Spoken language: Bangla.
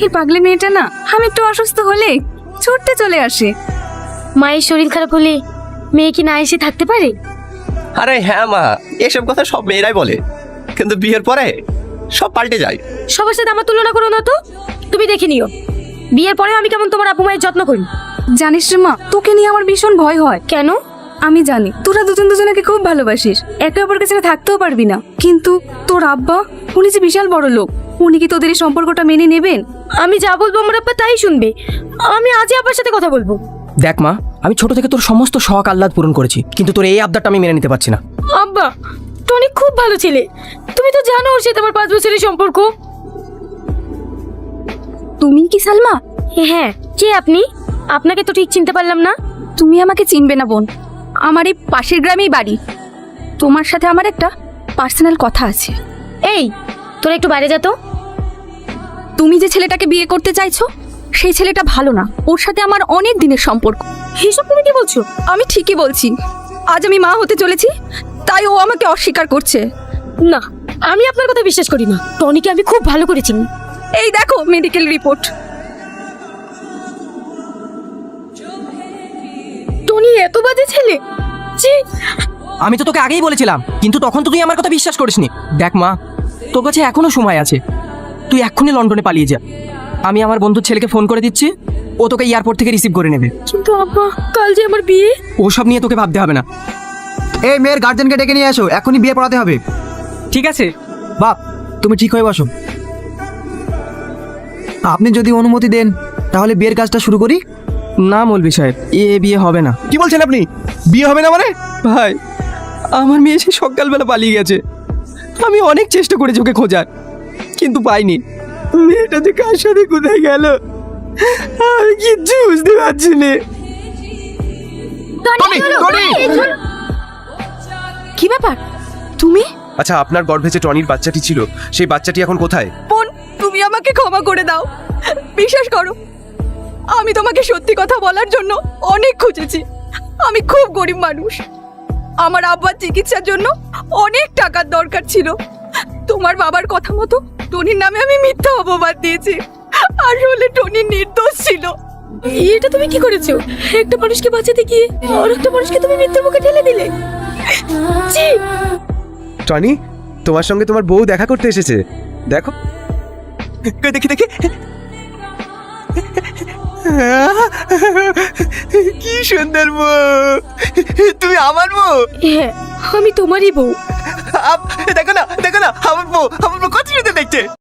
এই পাগলি মেয়েটা না আমি একটু অসুস্থ হলে ছুটতে চলে আসে। মায়ের শরীর খারাপ হলে মেয়ে কি না এসে থাকতে পারে? আরে হ্যাঁ মা, এসব কথা সব মেয়েরাই বলে, কিন্তু বিয়ের পরে সব পাল্টে যায়। সবার সাথে আমার তুলনা করো না তো। তুমি দেখে নিও বিয়ের পরে আমি কেমন তোমার আপু মায়ের যত্ন করি। জানিস রে মা, তোকে নিয়ে আমার ভীষণ ভয় হয়। কেন? আমি জানি তোরা দুজন দুজনকে খুব ভালোবাসিস, একে অপরকে ছেড়ে থাকতেও পারবি না, কিন্তু তোর আব্বা উনি যে বিশাল বড় লোক, উনি কি তোদের এই সম্পর্কটা মেনে নেবেন? আমি যা বলবো আমার আব্বা তাই শুনবে। আমি আজই আব্বার সাথে কথা বলবো। দেখ মা, আমি ছোট থেকে তোর সমস্ত শখ আহ্লাদ পূরণ করেছি, কিন্তু তোর এই আবদারটা আমি মেনে নিতে পারছি না। আব্বা, টনি খুব ভালো ছেলে, তুমি তো জানো ওর সাথে আমার 5 বছরের সম্পর্ক। তুমি কি সালমা? হ্যাঁ, কে আপনি? আপনাকে তো ঠিক চিনতে পারলাম না। তুমি আমাকে চিনবে না বোন, আমার এই পাশের গ্রামেই বাড়ি। তোমার সাথে আমার একটা পার্সোনাল কথা আছে। এই, তোরা একটু বাইরে যা তো। তুমি যে ছেলেটাকে বিয়ে করতে চাইছো সেই ছেলেটা ভালো না, ওর সাথে আমার অনেক দিনের সম্পর্ক। এসব তুমি কি বলছো? আমি ঠিকই বলছি, আজ আমি মা হতে চলেছি, তাই ও আমাকে অস্বীকার করছে। না, আমি আপনার কথা বিশ্বাস করি না। টনিকে আমি খুব ভালো করে চিনি। এই দেখো মেডিকেল রিপোর্ট। টনি এত বাজে ছেলে? ছি! আমি তো তোকে আগেই বলেছিলাম, কিন্তু তখন তো তুই আমার কথা বিশ্বাস করিসনি। দেখ মা, তোর কাছে এখনো সময় আছে, তুই এক্ষুনি লন্ডনে পালিয়ে যা। আমি আমার বন্ধুর ছেলেকে ফোন করে দিচ্ছি, ও তোকে এয়ারপোর্ট থেকে রিসিভ করে নেবে। কিন্তু আব্বা, কাল যে আমার বিয়ে। ওসব নিয়ে তোকে ভাবতে হবে না। এই মেয়ের গার্জেনকে ডেকে নিয়ে আসো, এখনই বিয়ে পড়াতে হবে। ঠিক আছে বাপ, তুমি ঠিক হয়ে বসো। আপনি যদি অনুমতি দেন তাহলে বিয়ের কাজটা শুরু করি। না মৌলভী সাহেব, এ বিয়ে হবে না। কি বলছেন আপনি? বিয়ে হবে না মানে? ভাই, আমার মেয়ে সে সকালবেলা পালিয়ে গেছে। আমি অনেক চেষ্টা করেছি ওকে খোঁজার, কিন্তু পাইনি। মেয়েটা যে কার সাথে কোথায় গেল আমি কিচ্ছু বুঝতে পারছি না। কি ব্যাপার তুমি? আচ্ছা, আপনার গর্ভে যে টনির বাচ্চাটি ছিল, সেই বাচ্চাটি এখন কোথায়? বোন, তুমি আমাকে ক্ষমা করে দাও। বিশ্বাস করো, আমি তোমাকে সত্যি কথা বলার জন্য অনেক খুঁজেছি। আমি খুব গরিব মানুষ, আমার আব্বার চিকিৎসার জন্য অনেক টাকার দরকার ছিল। তোমার বাবার কথা মতো টনির নামে আমি মিথ্যা অপবাদ দিয়েছি, আসলে টনি নির্দোষ ছিল। এটা তুমি কি করেছো? একটা মানুষকে বাঁচাতে গিয়ে আর একটা মানুষকে তুমি মৃত্যুর মুখে ঠেলে দিলে। ছি! টনি, তোমার সঙ্গে তোমার বউ দেখা করতে এসেছে, দেখো। দেখি দেখি, কি সুন্দর বউ! তুমি আমার বউ? হ্যাঁ, আমি তোমারই বউ। দেখো না, দেখো না, আমার বউ কত সুন্দর দেখতে।